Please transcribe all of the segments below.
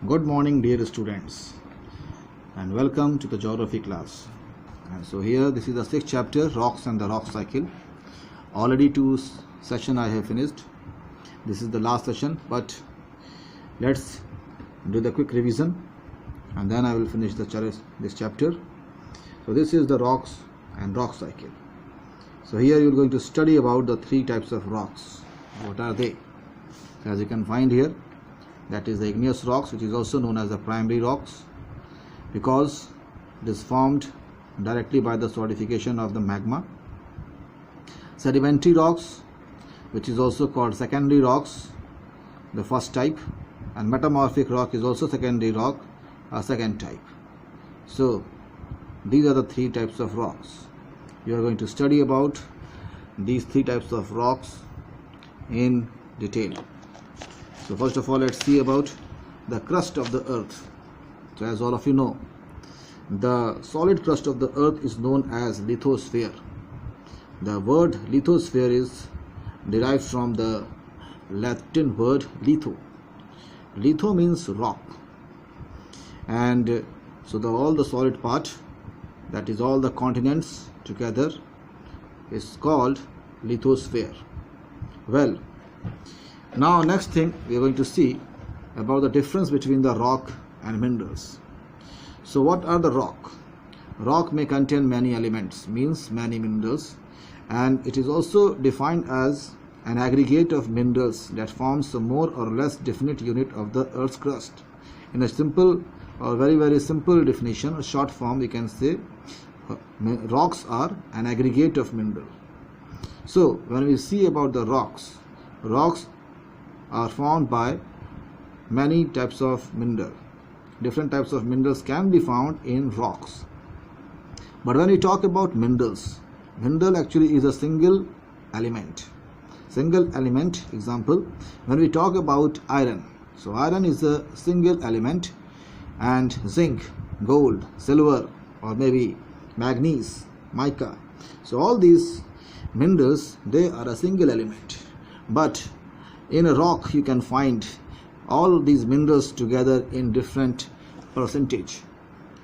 Good morning, dear students, and welcome to the geography class. And so here, this is the 6th chapter, rocks and the rock cycle. Already 2 sessions I have finished. This is the last session, but let's do the quick revision, and then I will finish this chapter. So this is the rocks and rock cycle. So here you are going to study about the 3 types of rocks. What are they? As you can find here, that is the igneous rocks, which is also known as the primary rocks, because it is formed directly by the solidification of the magma. Sedimentary rocks, which is also called secondary rocks, the first type, and metamorphic rock is also secondary rock, a second type. So these are the 3 types of rocks. You are going to study about these 3 types of rocks in detail. So first of all, let's see about the crust of the earth. So as all of you know, the solid crust of the earth is known as lithosphere. The word lithosphere is derived from the Latin word litho. Litho means rock, and so all the solid part, that is all the continents together, is called lithosphere. Well, now next thing we are going to see about the difference between the rock and minerals. So what are the rock? Rock may contain many elements, means many minerals, and it is also defined as an aggregate of minerals that forms a more or less definite unit of the earth's crust. In a simple or very simple definition, a short form, we can say rocks are an aggregate of mineral. So when we see about the rocks are formed by many types of mineral. Different types of minerals can be found in rocks. But when we talk about minerals, mineral actually is a single element. Single element, example, when we talk about iron. So iron is a single element, and zinc, gold, silver, or maybe manganese, mica. So all these minerals, they are a single element. But in a rock you can find all these minerals together in different percentage.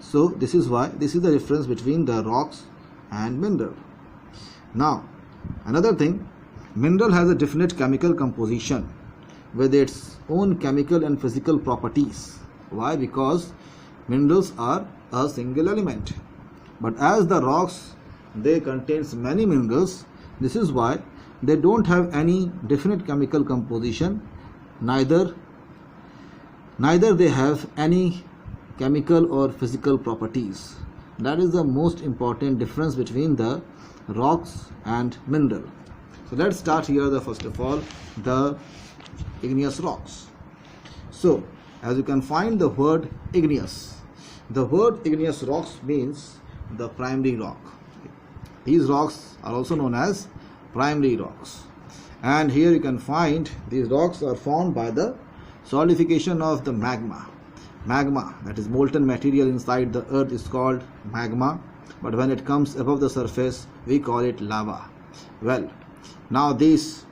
So this is why this is the difference between the rocks and mineral. Now another thing, mineral has a definite chemical composition with its own chemical and physical properties. Why? Because minerals are a single element. But as the rocks, they contains many minerals, this is why they don't have any definite chemical composition, neither they have any chemical or physical properties. That is the most important difference between the rocks and mineral. So let's start here, first of all, the igneous rocks. So as you can find the word igneous, the word igneous rocks means the primary rock. These rocks are also known as primary rocks, and here you can find these rocks are formed by the solidification of the magma. That is molten material inside the earth, is called magma, but when it comes above the surface we call it lava. Well, now these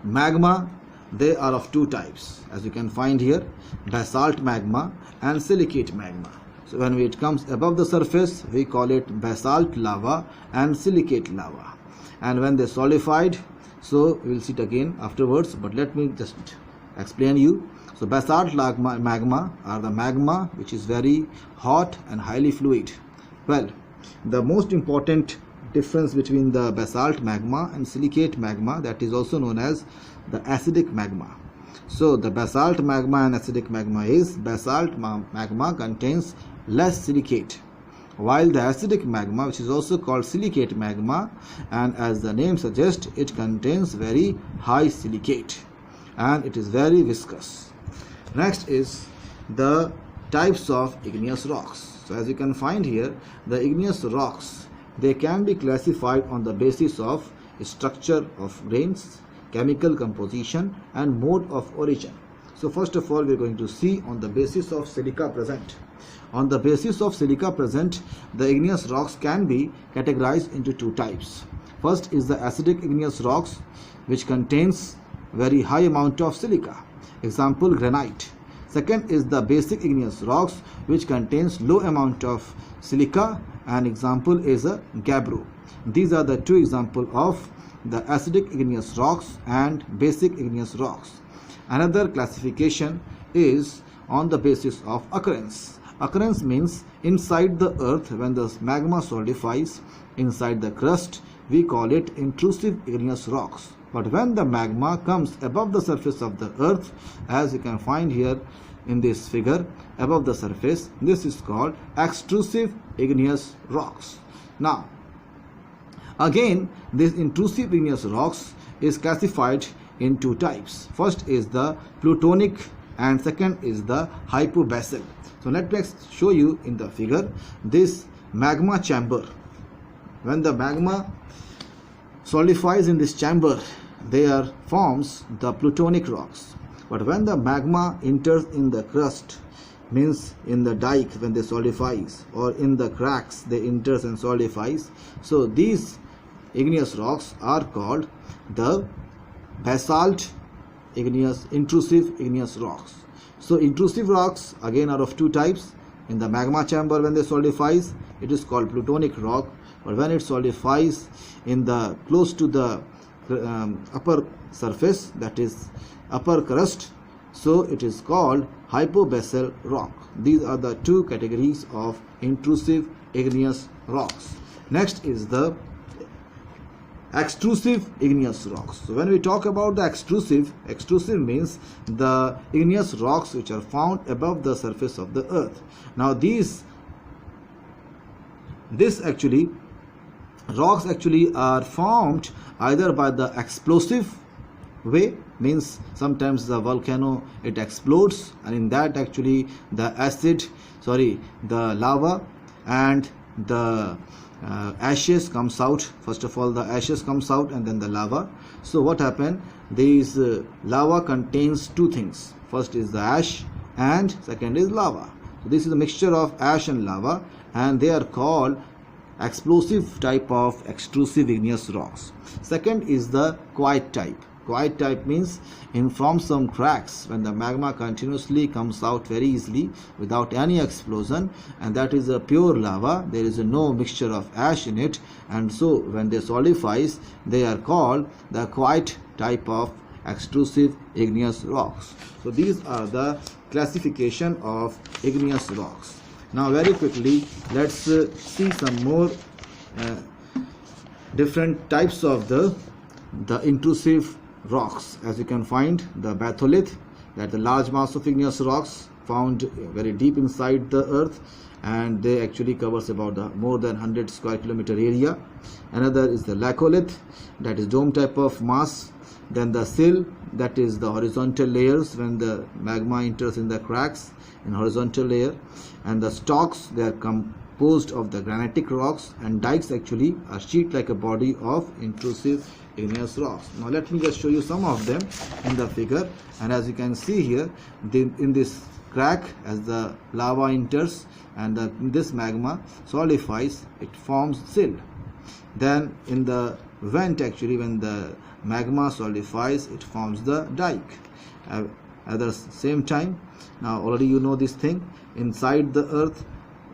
magma, they are of 2 types, as you can find here, basalt magma and silicate magma. So when it comes above the surface we call it basalt lava and silicate lava, and when they solidified, so we will see it again afterwards, but let me just explain you. So basalt magma are the magma which is very hot and highly fluid. Well, the most important difference between the basalt magma and silicate magma, that is also known as the acidic magma. So the basalt magma and acidic magma is, basalt magma contains less silicate, while the acidic magma, which is also called silicate magma, and as the name suggests, it contains very high silicate and it is very viscous. Next is the types of igneous rocks. So as you can find here, the igneous rocks, they can be classified on the basis of structure of grains, chemical composition, and mode of origin. So first of all, we are going to see on the basis of silica present. On the basis of silica present, the igneous rocks can be categorized into 2 types. First is the acidic igneous rocks, which contains very high amount of silica. Example, granite. Second is the basic igneous rocks, which contains low amount of silica. An example is a gabbro. These are the two examples of the acidic igneous rocks and basic igneous rocks. Another classification is on the basis of occurrence. Occurrence means inside the earth, when the magma solidifies inside the crust, we call it intrusive igneous rocks. But when the magma comes above the surface of the earth, as you can find here in this figure, above the surface, this is called extrusive igneous rocks. Now, again, this intrusive igneous rocks is classified in two types. First is the plutonic and second is the hypobasal. So let me show you in the figure this magma chamber. When the magma solidifies in this chamber, there forms the plutonic rocks. But when the magma enters in the crust, means in the dike when they solidifies, or in the cracks they enters and solidifies, so these igneous rocks are called the basalt igneous, intrusive igneous rocks. So intrusive rocks again are of two types. In the magma chamber, when they solidifies, it is called plutonic rock, but when it solidifies in the close to the upper surface, that is upper crust, so it is called hypobasal rock. These are the two categories of intrusive igneous rocks. Next is the extrusive igneous rocks. So when we talk about the extrusive means the igneous rocks which are found above the surface of the earth. Now these rocks actually are formed either by the explosive way, means sometimes the volcano it explodes, and in that actually the lava and the ashes comes out. First of all the ashes comes out and then the lava. So what happened, these lava contains two things. First is the ash and second is lava. So this is a mixture of ash and lava, and they are called explosive type of extrusive igneous rocks. Second is the quiet type. Quiet type means from some cracks when the magma continuously comes out very easily without any explosion, and that is a pure lava. There is no mixture of ash in it, and so when they solidifies, they are called the quiet type of extrusive igneous rocks. So these are the classification of igneous rocks. Now very quickly let's see some more different types of the intrusive rocks. As you can find, the batholith, that the large mass of igneous rocks found very deep inside the earth, and they actually covers about more than 100 square kilometer area. Another is the laccolith, that is dome type of mass. Then the sill, that is the horizontal layers when the magma enters in the cracks in horizontal layer. And the stalks, they are composed of the granitic rocks, and dikes actually are sheet like a body of intrusive igneous rocks. Now let me just show you some of them in the figure. And as you can see here, in this crack, as the lava enters and this magma solidifies, it forms sill. Then in the vent, actually when the magma solidifies, it forms the dike. At the same time, now already you know this thing, inside the earth,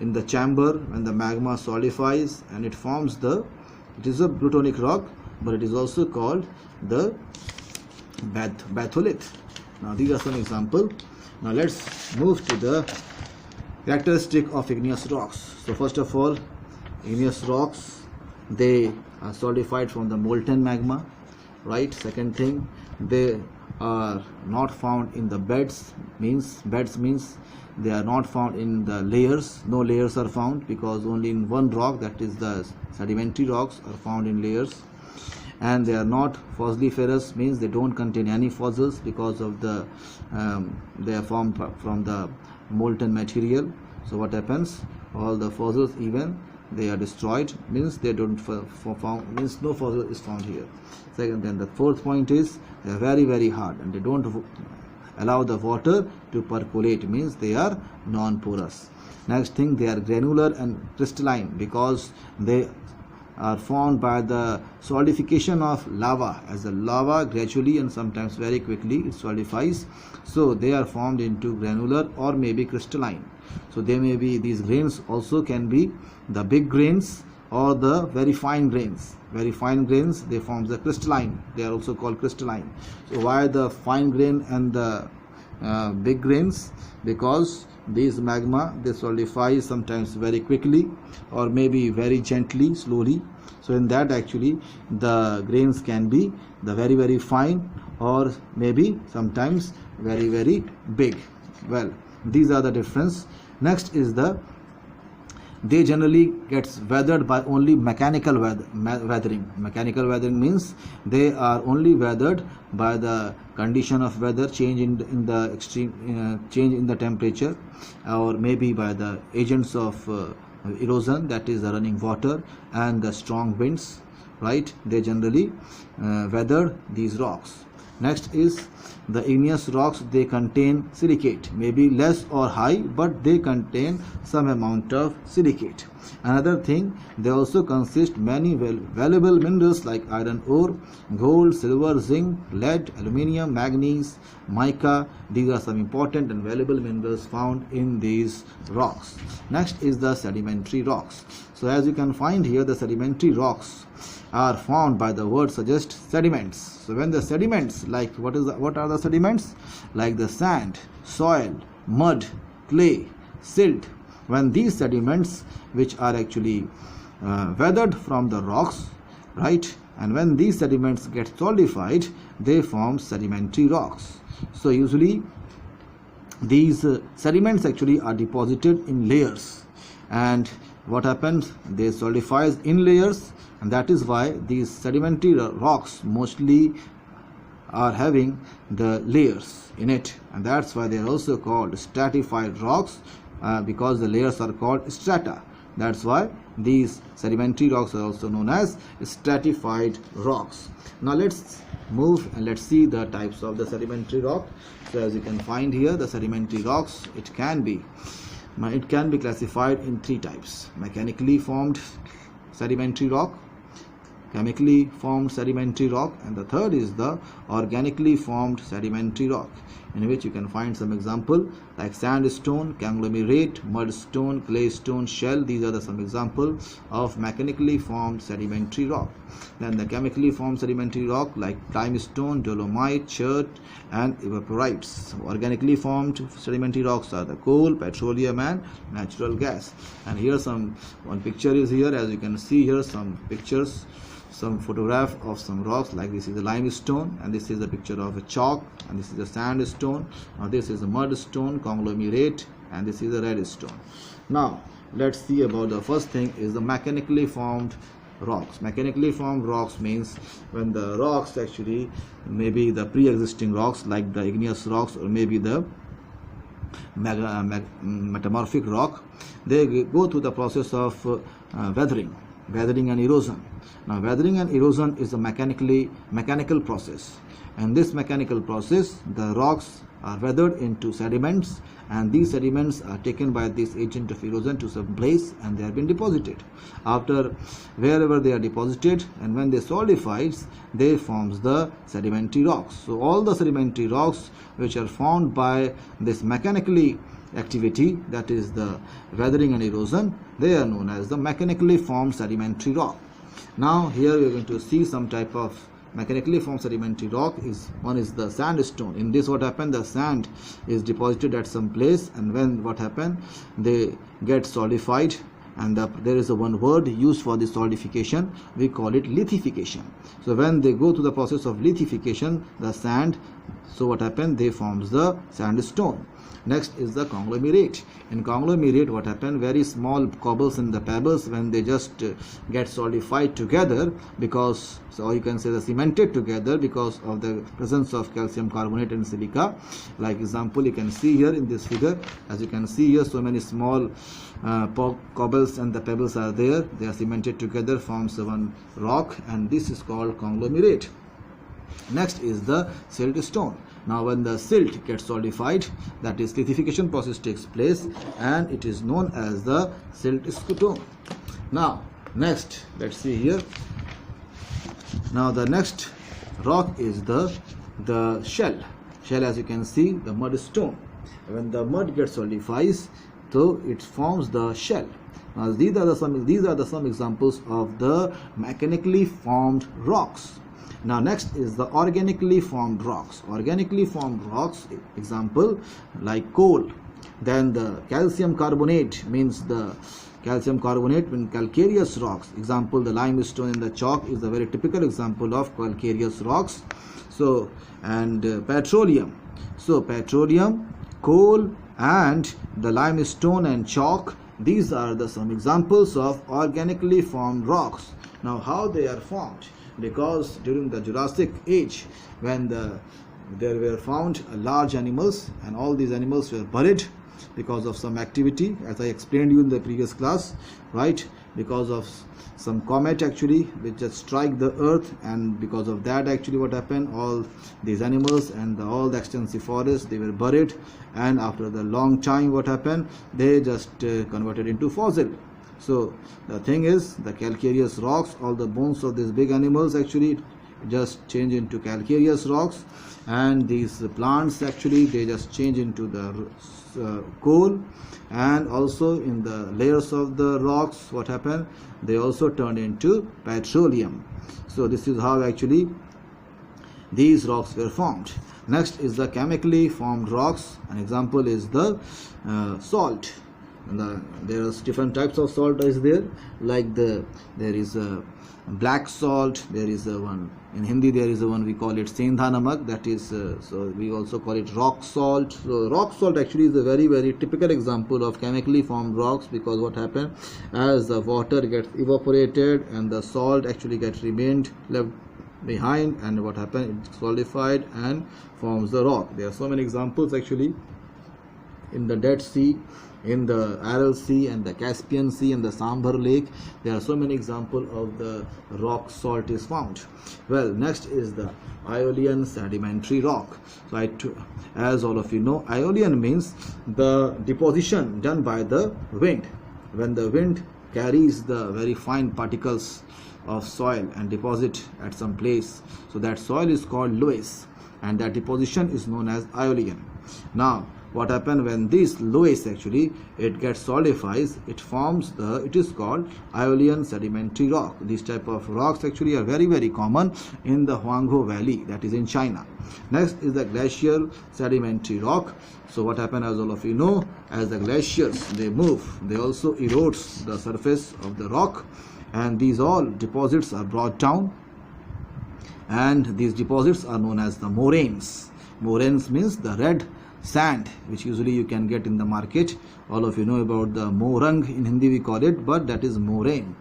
in the chamber, when the magma solidifies and it forms it is a plutonic rock, but it is also called the batholith. Now these are some examples. Now let's move to the characteristic of igneous rocks. So first of all, igneous rocks, they are solidified from the molten magma, right? Second thing, they are not found in the beds means they are not found in the layers. No layers are found, because only in one rock, that is the sedimentary rocks, are found in layers. And they are not fossiliferous, means they don't contain any fossils, because of the they are formed from the molten material. So what happens, all the fossils even they are destroyed, means they don't found, means no fossil is found here. Second, then the fourth point is they are very, very hard, and they don't allow the water to percolate, means they are non-porous. Next thing, they are granular and crystalline, because they are formed by the solidification of lava. As the lava gradually and sometimes very quickly it solidifies, so they are formed into granular or maybe crystalline. So they may be, these grains also can be the big grains or the very fine grains. Very fine grains, they form the crystalline, they are also called crystalline. So why the fine grain and the big grains? Because these magma, they solidify sometimes very quickly or maybe very gently, slowly. So in that actually the grains can be the very, very fine or maybe sometimes very, very big. Well, these are the difference. Next is they generally gets weathered by only mechanical weathering. Mechanical weathering means they are only weathered by the condition of weather, change in the extreme change in the temperature, or maybe by the agents of erosion, that is the running water and the strong winds, right? They generally weather these rocks. Next is the igneous rocks. They contain silicate, maybe less or high, but they contain some amount of silicate. Another thing, they also consist many valuable minerals like iron ore, gold, silver, zinc, lead, aluminium, manganese, mica. These are some important and valuable minerals found in these rocks. Next is the sedimentary rocks. So as you can find here, the sedimentary rocks are formed by the word suggests sediments. So when the sediments, like what are the sediments? Like the sand, soil, mud, clay, silt. When these sediments, which are actually weathered from the rocks, right, and when these sediments get solidified, they form sedimentary rocks. So usually these sediments actually are deposited in layers, and what happens, they solidifies in layers, and that is why these sedimentary rocks mostly are having the layers in it, and that's why they are also called stratified rocks, because the layers are called strata. That's why these sedimentary rocks are also known as stratified rocks. Now let's move and let's see the types of the sedimentary rock. So as you can find here, the sedimentary rocks, it can be classified in three types: mechanically formed sedimentary rock, chemically formed sedimentary rock, and the third is the organically formed sedimentary rock, in which you can find some example like sandstone, conglomerate, mudstone, claystone, shell. These are some example of mechanically formed sedimentary rock. Then the chemically formed sedimentary rock like limestone, dolomite, chert, and evaporites. Organically formed sedimentary rocks are the coal, petroleum, and natural gas. And here one picture is here. As you can see here, some pictures, some photograph of some rocks, like this is a limestone, and this is a picture of a chalk, and this is a sandstone. Now this is a mudstone, conglomerate, and this is a redstone. Now let's see about the first thing is the mechanically formed rocks. Mechanically formed rocks means when the rocks actually, maybe the pre-existing rocks like the igneous rocks or maybe the metamorphic rock, they go through the process of weathering and erosion. Now weathering and erosion is a mechanical process, and this mechanical process, the rocks are weathered into sediments, and these sediments are taken by this agent of erosion to some place, and they have been deposited. After wherever they are deposited, and when they solidifies, they forms the sedimentary rocks. So all the sedimentary rocks which are formed by this mechanically activity, that is the weathering and erosion, they are known as the mechanically formed sedimentary rock. Now here we are going to see some type of mechanically formed sedimentary rock. One is the sandstone. In this, what happened, the sand is deposited at some place, and when what happened, they get solidified, and there is one word used for the solidification, we call it lithification. So when they go through the process of lithification, the sand, so what happened, they forms the sandstone. Next is the conglomerate. In conglomerate, what happened, very small cobbles and the pebbles, when they just get solidified together, because, so you can say the cemented together because of the presence of calcium carbonate and silica. Like example, you can see here in this figure, as you can see here, so many small cobbles and the pebbles are there. They are cemented together, forms one rock, and this is called conglomerate. Next is the siltstone. Now when the silt gets solidified, that is lithification process takes place, and it is known as the siltstone. Now Next, let's see here. Now the next rock is the shell. Shell, as you can see, the mud stone. When the mud gets solidifies, so it forms the shell. Now these are the some examples of the mechanically formed rocks. Now next is the organically formed rocks. Organically formed rocks, example like coal. Then the calcium carbonate means the calcium carbonate in calcareous rocks. Example, the limestone and the chalk is a very typical example of calcareous rocks. So, and petroleum. So petroleum, coal, and the limestone and chalk, these are the some examples of organically formed rocks. Now how they are formed? Because during the Jurassic age, when there were found large animals, and all these animals were buried because of some activity, as I explained you in the previous class, right? Because of some comet actually which just strike the earth, and because of that actually what happened, all these animals and all the extensive forests, they were buried, and after the long time what happened, they just converted into fossil. So the thing is, the calcareous rocks, all the bones of these big animals actually just change into calcareous rocks, and these plants actually they just change into the coal, and also in the layers of the rocks what happened, they also turn into petroleum. So this is how actually these rocks were formed. Next is the chemically formed rocks. An example is the salt. There are different types of salt is there, like there is a black salt, there is a one in Hindi, there is a one we call it sendha namak, that is so we also call it rock salt. So rock salt actually is a very typical example of chemically formed rocks, because what happened, as the water gets evaporated and the salt actually gets remained left behind, and what happened, it solidified and forms the rock. There are so many examples actually in the Dead Sea, in the Aral Sea, and the Caspian Sea, and the Sambar Lake. There are so many examples of the rock salt is found. Well, next is the Aeolian sedimentary rock. So as all of you know, Aeolian means the deposition done by the wind. When the wind carries the very fine particles of soil and deposit at some place, so that soil is called loess, and that deposition is known as Aeolian. Now what happens, when this loess actually it gets solidifies, it is called Aeolian sedimentary rock. These type of rocks actually are very common in the Huanghe Valley, that is in China. Next is the glacial sedimentary rock. So what happens, as all of you know, as the glaciers they move, they also erodes the surface of the rock, and these all deposits are brought down, and these deposits are known as the moraines. Moraines means the red sand which usually you can get in the market. All of you know about the morang in Hindi we call it, but that is moraine.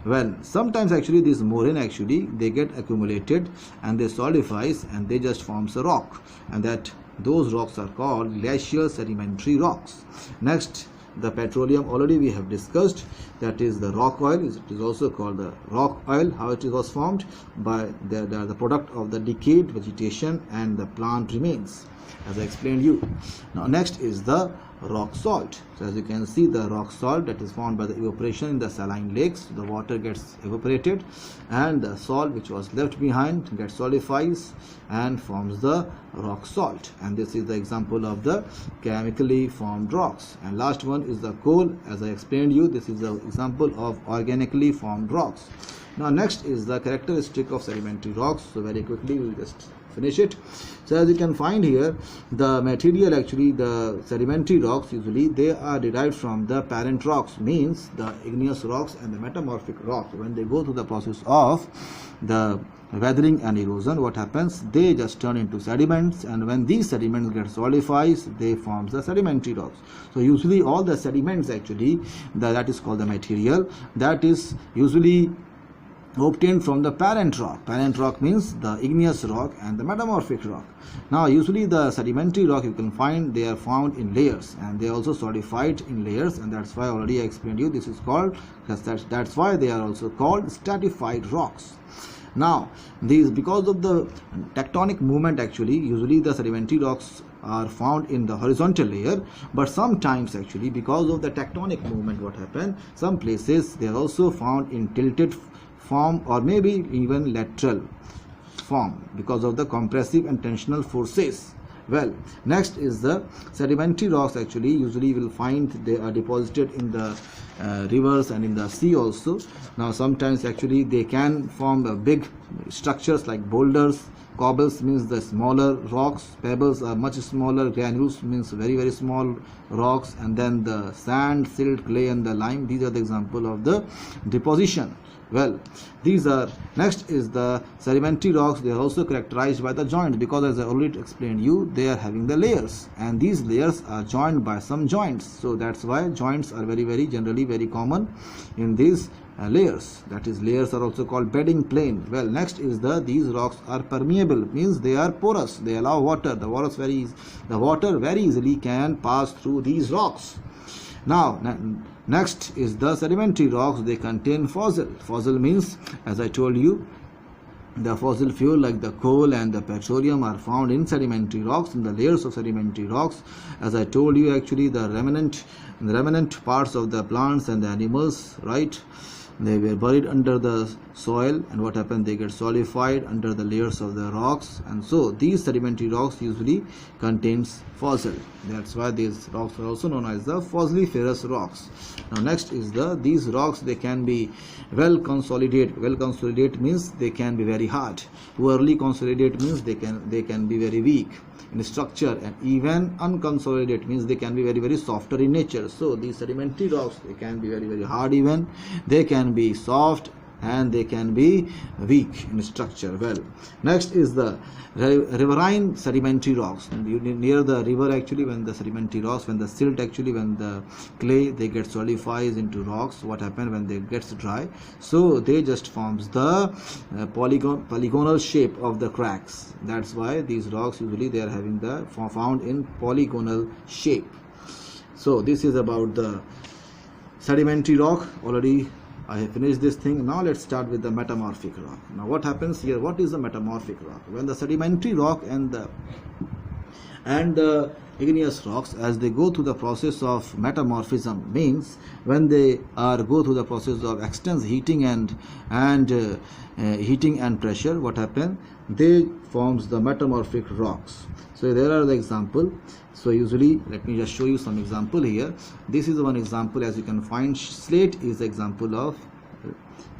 Well, sometimes actually this moraine actually they get accumulated and they solidifies and they just forms a rock, and those rocks are called glacial sedimentary rocks. Next, the petroleum already we have discussed, that is the rock oil. It is also called the rock oil. How it was formed? By the product of the decayed vegetation and the plant remains, as I explained you. Now next is the rock salt. So as you can see, the rock salt that is formed by the evaporation in the saline lakes, the water gets evaporated and the salt which was left behind gets solidifies and forms the rock salt, and this is the example of the chemically formed rocks. And last one is the coal. As I explained you, this is the example of organically formed rocks. Now next is the characteristic of sedimentary rocks. So very quickly we will just finish it. So as you can find here, the material actually, the sedimentary rocks usually they are derived from the parent rocks, means the igneous rocks and the metamorphic rocks. When they go through the process of the weathering and erosion, what happens, they just turn into sediments, and when these sediments get solidifies, they form the sedimentary rocks. So usually all the sediments actually that is called the material that is usually obtained from the parent rock. Parent rock means the igneous rock and the metamorphic rock. Now usually the sedimentary rock you can find, they are found in layers, and they are also solidified in layers, and that's why already I explained you this is called, that's why they are also called stratified rocks. Now these, because of the tectonic movement, actually usually the sedimentary rocks are found in the horizontal layer, but sometimes actually because of the tectonic movement, what happened, some places they are also found in tilted form or maybe even lateral form because of the compressive and tensional forces. Well, next is the sedimentary rocks. Actually usually you will find they are deposited in the rivers and in the sea also. Now sometimes actually they can form big structures like boulders. Cobbles means the smaller rocks, pebbles are much smaller, granules means very small rocks, and then the sand, silt, clay and the lime, these are the example of the deposition. Well, these are, next is the sedimentary rocks. They are also characterized by the joints, because as I already explained you, they are having the layers, and these layers are joined by some joints. So that's why joints are very generally very common in these layers. That is, layers are also called bedding plane. Well, next is these rocks are permeable, means they are porous, they allow water. The water very easily can pass through these rocks. Now next is the sedimentary rocks. They contain fossil. Fossil means, as I told you, the fossil fuel like the coal and the petroleum are found in sedimentary rocks, in the layers of sedimentary rocks. As I told you, actually the remnant parts of the plants and the animals, right, they were buried under the soil, and what happened, they get solidified under the layers of the rocks, and so these sedimentary rocks usually contains fossil. That's why these rocks are also known as the fossiliferous rocks. Now next is these rocks, they can be well consolidated. Well consolidated means they can be very hard. Poorly consolidated means they can be very weak in structure, and even unconsolidated means they can be very softer in nature. So these sedimentary rocks, they can be very hard, even they can be soft, and they can be weak in structure. Well, next is the riverine sedimentary rocks. Near the river, actually, when the sedimentary rocks, when the silt, actually when the clay, they get solidifies into rocks, what happens when they gets dry, so they just forms the polygonal shape of the cracks. That's why these rocks usually they are having the found in polygonal shape. So this is about the sedimentary rock. Already I have finished this thing. Now let's start with the metamorphic rock. Now what happens here? What is the metamorphic rock? When the sedimentary rock and the igneous rocks, as they go through the process of metamorphism, means when they go through the process of extensive heating and pressure, what happens? They forms the metamorphic rocks. So there are the example. So usually, let me just show you some example here. This is one example. As you can find, slate is the example of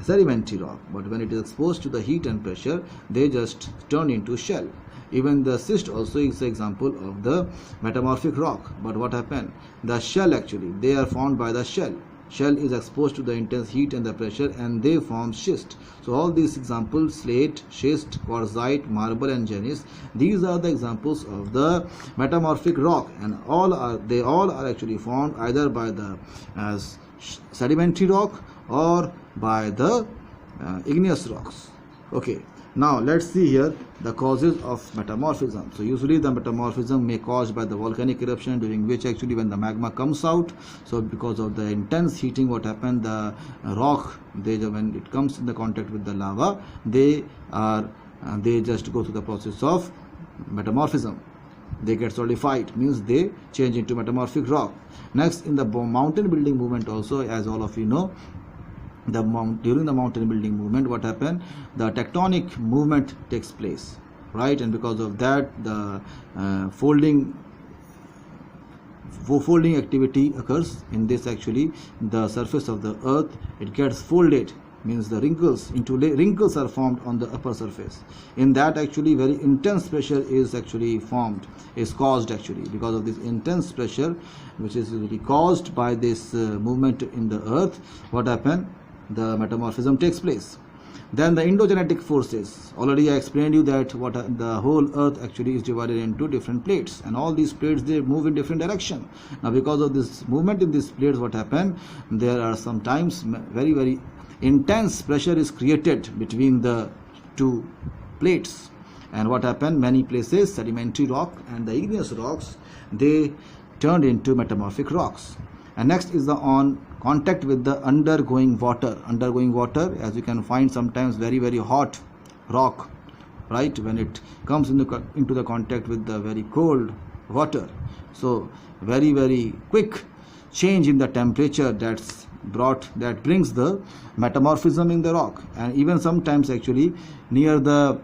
sedimentary rock, but when it is exposed to the heat and pressure, they just turn into shell. Even the schist also is the example of the metamorphic rock. But what happened? The shell, actually they are formed by the shell. Shell is exposed to the intense heat and the pressure, and they form schist. So all these examples, slate, schist, quartzite, marble and gneiss, these are the examples of the metamorphic rock, and they all are actually formed either by the sedimentary rock or by the igneous rocks. Okay, now let's see here the causes of metamorphism. So usually the metamorphism may caused by the volcanic eruption, during which actually when the magma comes out, so because of the intense heating, what happened, the rock, when it comes in the contact with the lava, they just go through the process of metamorphism. They get solidified, means they change into metamorphic rock. Next, in the mountain building movement also, as all of you know, during the mountain building movement, what happened, the tectonic movement takes place, right, and because of that the folding activity occurs. In this, actually the surface of the earth, it gets folded, means the wrinkles are formed on the upper surface. In that, actually very intense pressure is caused actually because of this intense pressure, which is really caused by this movement in the earth. What happened? The metamorphism takes place. Then the endogenetic forces. Already I explained you that the whole earth actually is divided into different plates, and all these plates, they move in different direction. Now because of this movement in these plates, what happened, there are sometimes very intense pressure is created between the two plates, and what happened, many places sedimentary rock and the igneous rocks, they turned into metamorphic rocks. And next is the contact with the undergoing water. As you can find, sometimes very hot rock, right, when it comes into the contact with the very cold water. So very quick change in the temperature that brings the metamorphism in the rock. And even sometimes actually near the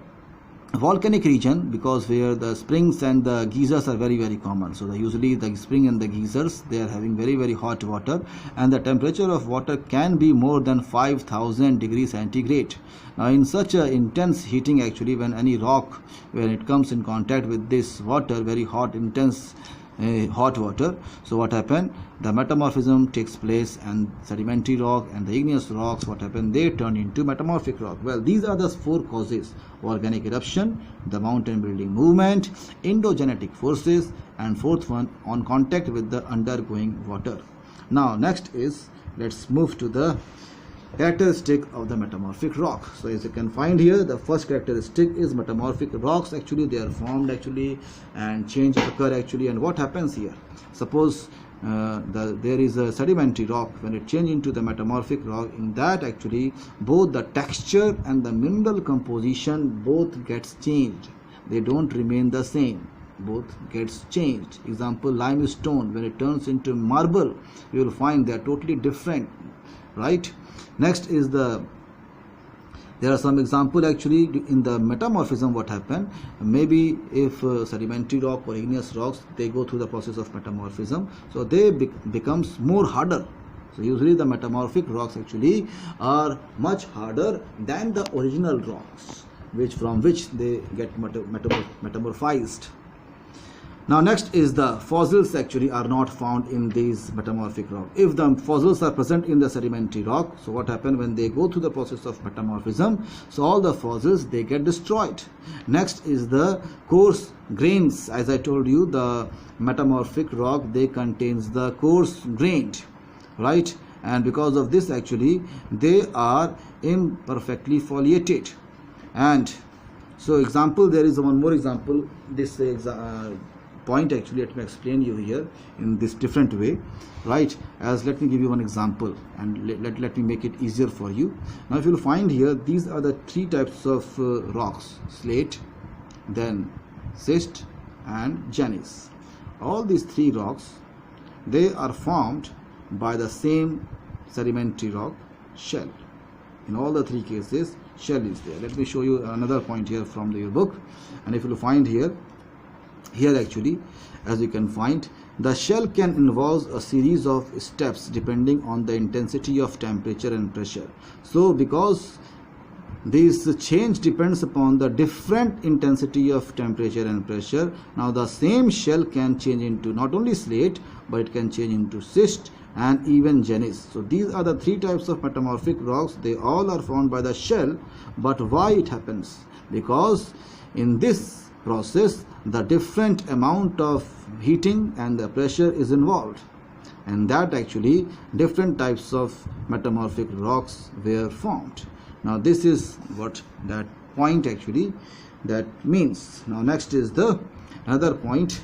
volcanic region, because where the springs and the geysers are very common, so usually the spring and the geysers, they are having very hot water, and the temperature of water can be more than 5000 degrees centigrade. Now in such a intense heating actually, when any rock, when it comes in contact with this water, very hot intense hot water, so what happened, the metamorphism takes place, and sedimentary rock and the igneous rocks, what happened, they turn into metamorphic rock. Well, these are the 4 causes: organic eruption, the mountain building movement, endogenetic forces, and 4th one, on contact with the undergoing water. Now next is, let's move to the characteristic of the metamorphic rock. So as you can find here, the first characteristic is metamorphic rocks. Actually they are formed actually, and change occur actually. And what happens here, suppose there is a sedimentary rock, when it changes into the metamorphic rock, in that actually both the texture and the mineral composition both gets changed. They don't remain the same, both gets changed. Example, limestone, when it turns into marble, you will find they are totally different, right? Next is there are some example actually in the metamorphism. What happened, maybe if sedimentary rock or igneous rocks, they go through the process of metamorphism, so they becomes more harder. So usually the metamorphic rocks actually are much harder than the original rocks, from which they get metamorphized. Now next is the fossils actually are not found in these metamorphic rock. If the fossils are present in the sedimentary rock, so what happens when they go through the process of metamorphism, so all the fossils, they get destroyed. Next is the coarse grains. As I told you, the metamorphic rock, they contains the coarse grained, right, and because of this actually they are imperfectly foliated. And so example, there is one more example, this point actually, let me explain you here in this different way, right? As let me give you one example, and let me make it easier for you. Now if you will find here, these are the 3 types of rocks: slate, then schist, and gneiss. All these 3 rocks, they are formed by the same sedimentary rock, shell. In all the 3 cases, shell is there. Let me show you another point here from your book. And if you will find here actually, as you can find, the shell can involve a series of steps depending on the intensity of temperature and pressure. So because this change depends upon the different intensity of temperature and pressure, now the same shell can change into not only slate, but it can change into schist and even gneiss. So these are the 3 types of metamorphic rocks. They all are formed by the shell. But why it happens? Because in this process, the different amount of heating and the pressure is involved, and that actually different types of metamorphic rocks were formed. Now this is what that point actually that means. Now next is the another point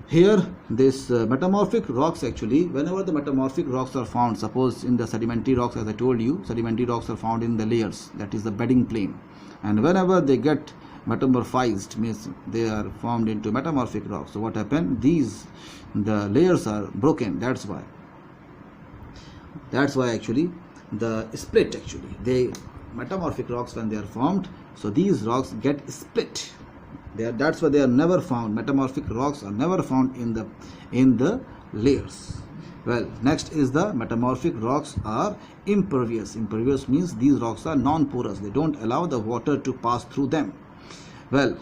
here. This metamorphic rocks actually, whenever the metamorphic rocks are found, suppose in the sedimentary rocks, as I told you, sedimentary rocks are found in the layers, that is the bedding plane, and whenever they get metamorphized, means they are formed into metamorphic rocks. So what happened, the layers are broken. That's why actually the split actually, they metamorphic rocks, when they are formed, so these rocks get split. That's why they are never found, metamorphic rocks are never found in the layers. Well, next is the metamorphic rocks are impervious. Impervious means these rocks are non-porous, they don't allow the water to pass through them. Well,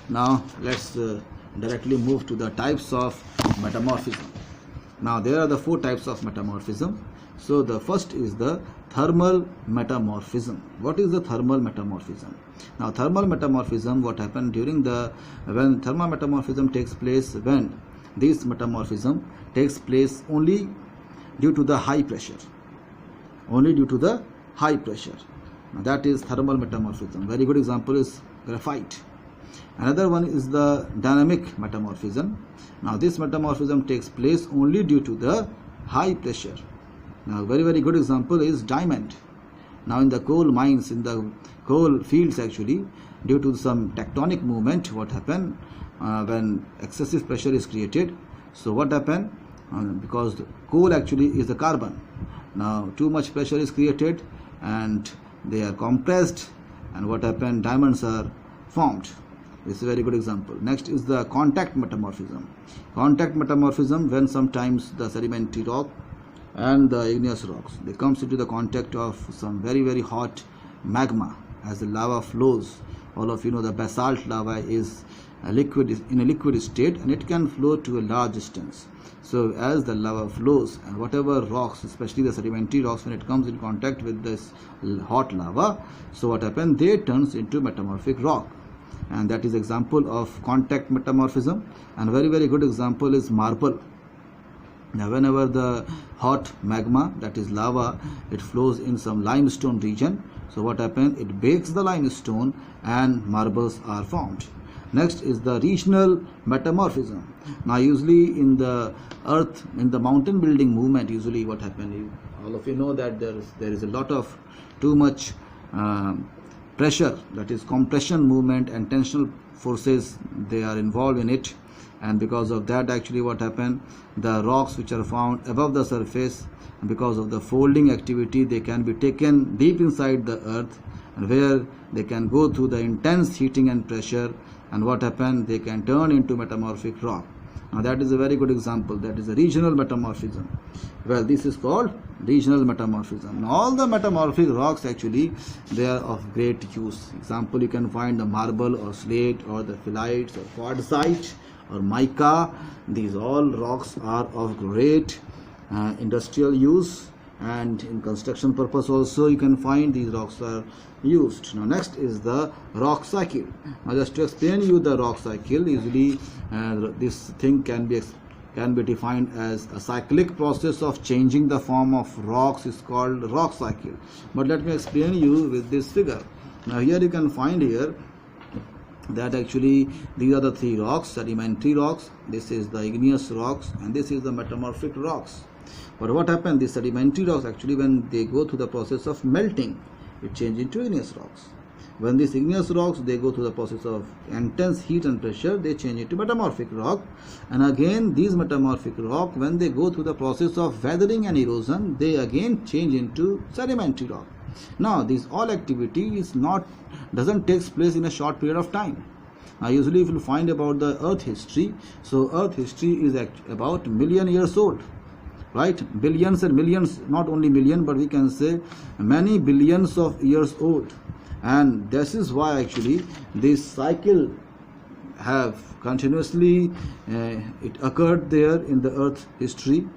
now let's directly move to the types of metamorphism. Now there are the 4 types of metamorphism. So the first is the thermal metamorphism. What is the thermal metamorphism? Now thermal metamorphism, what happened when thermal metamorphism takes place, when this metamorphism takes place only due to the high pressure. Only due to the high pressure. Now that is thermal metamorphism. Very good example is graphite. Another one is the dynamic metamorphism. Now this metamorphism takes place only due to the high pressure. Now very good example is diamond. Now in the coal mines, in the coal fields actually, due to some tectonic movement, what happened when excessive pressure is created? So what happened? Because the coal actually is the carbon. Now too much pressure is created and they are compressed, and what happened? Diamonds are formed. This is a very good example. Next is the contact metamorphism. Contact metamorphism, when sometimes the sedimentary rock and the igneous rocks, they comes into the contact of some very hot magma. As the lava flows, all of you know the basalt lava is a liquid, in a liquid state, and it can flow to a large distance. So as the lava flows, and whatever rocks, especially the sedimentary rocks, when it comes in contact with this hot lava, so what happens? They turns into metamorphic rock, and that is example of contact metamorphism. And very good example is marble. Now whenever the hot magma, that is lava, it flows in some limestone region, so what happens? It bakes the limestone and marbles are formed. Next is the regional metamorphism. Now usually in the earth, in the mountain building movement, usually what happens? All of you know that there is a lot of too much pressure, that is compression movement, and tensional forces, they are involved in it. And because of that, actually what happened? The rocks which are found above the surface, because of the folding activity, they can be taken deep inside the earth, and where they can go through the intense heating and pressure, and what happened? They can turn into metamorphic rock. Now that is a very good example. That is a regional metamorphism. Well, this is called regional metamorphism. Now all the metamorphic rocks actually, they are of great use. Example, you can find the marble or slate or the phyllites or quartzite or mica. These all rocks are of great industrial use, and in construction purpose also you can find these rocks are used. Now next is the rock cycle. Now just to explain you the rock cycle, usually this thing can be defined as a cyclic process of changing the form of rocks is called rock cycle. But let me explain you with this figure. Now here you can find here that actually these are the three rocks: sedimentary rocks, this is the igneous rocks, and this is the metamorphic rocks. But what happened? These sedimentary rocks actually, when they go through the process of melting, it changes into igneous rocks. When these igneous rocks, they go through the process of intense heat and pressure, they change into metamorphic rock. And again these metamorphic rock, when they go through the process of weathering and erosion, they again change into sedimentary rock. Now this all activity doesn't take place in a short period of time. Now usually if you find about the earth history, so earth history is about million years old, right? Billions and millions, not only million, but we can say many billions of years old. And this is why actually this cycle have continuously it occurred there in the earth history.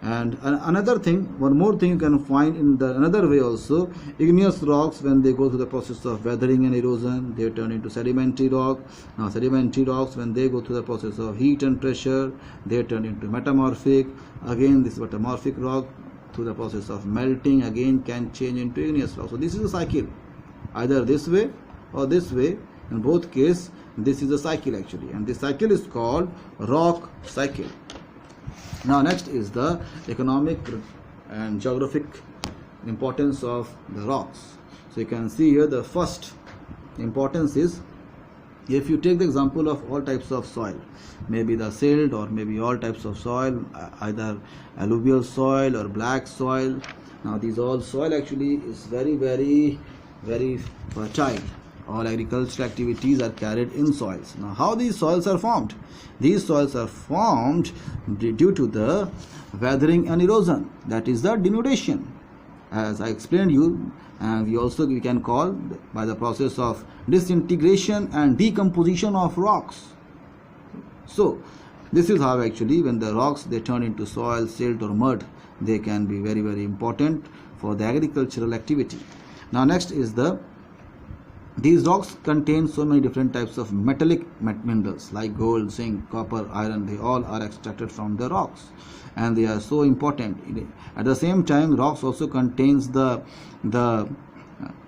And another thing, one more thing you can find in the another way also, igneous rocks, when they go through the process of weathering and erosion, they turn into sedimentary rock. Now sedimentary rocks, when they go through the process of heat and pressure, they turn into metamorphic. Again this metamorphic rock, through the process of melting, again can change into igneous rock. So this is a cycle, either this way or this way. In both cases, this is a cycle actually, and this cycle is called rock cycle. Now next is the economic and geographic importance of the rocks. So you can see here the first importance is, if you take the example of all types of soil, maybe the silt or maybe all types of soil, either alluvial soil or black soil. Now these all soil actually is very fertile. All agricultural activities are carried in soils. Now how these soils are formed? These soils are formed due to the weathering and erosion, that is the denudation, as I explained you. And we can call by the process of disintegration and decomposition of rocks. So this is how actually when the rocks, they turn into soil, silt or mud, they can be very important for the agricultural activity. Now next is these rocks contain so many different types of metallic minerals like gold, zinc, copper, iron. They all are extracted from the rocks, and they are so important. At the same time, rocks also contains the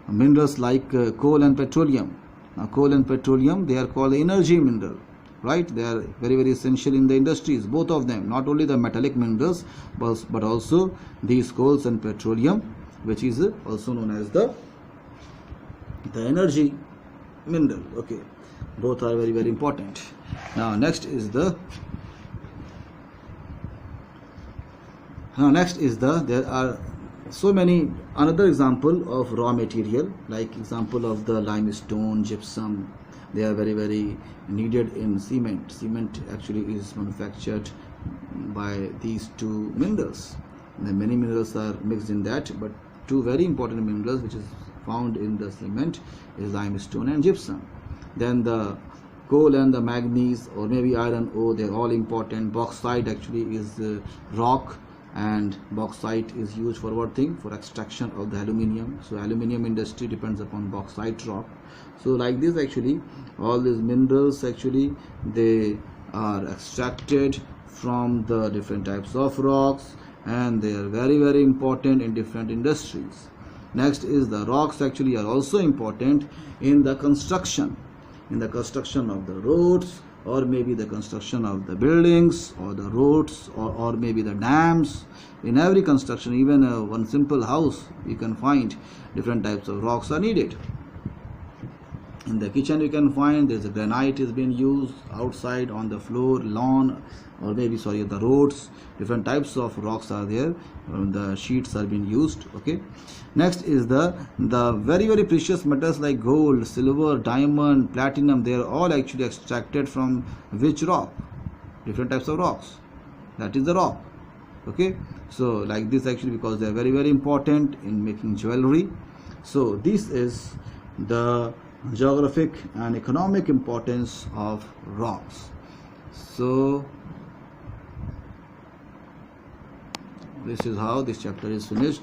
minerals like coal and petroleum. Now coal and petroleum, they are called the energy mineral, right? They are very essential in the industries, both of them, not only the metallic minerals but also these coals and petroleum. which is also known as the energy mineral. Okay, both are very, very important. Now next is the there are so many another example of raw material, like example of the limestone, gypsum. They are very, very needed in cement. Cement actually is manufactured by these two minerals. And many minerals are mixed in that, but two very important minerals which is found in the cement is limestone and gypsum. Then the coal and the manganese, or maybe iron ore, they're all important. Bauxite actually is rock, and bauxite is used for what thing? For extraction of the aluminium. So aluminium industry depends upon bauxite rock. So like this, actually all these minerals actually they are extracted from the different types of rocks, and they are very, very important in different industries. Next is the rocks actually are also important in the construction of the roads, or maybe the construction of the buildings, or the roads, or maybe the dams. In every construction, even one simple house, you can find different types of rocks are needed. In the kitchen you can find there's a granite is being used outside on the floor, lawn, or maybe the roads. Different types of rocks are there. The sheets are being used. Okay. Next is the very, very precious metals like gold, silver, diamond, platinum. They are all actually extracted from which rock? Different types of rocks. That is the rock. Okay. So like this actually, because they are very, very important in making jewelry. So this is the geographic and economic importance of rocks. So this is how this chapter is finished.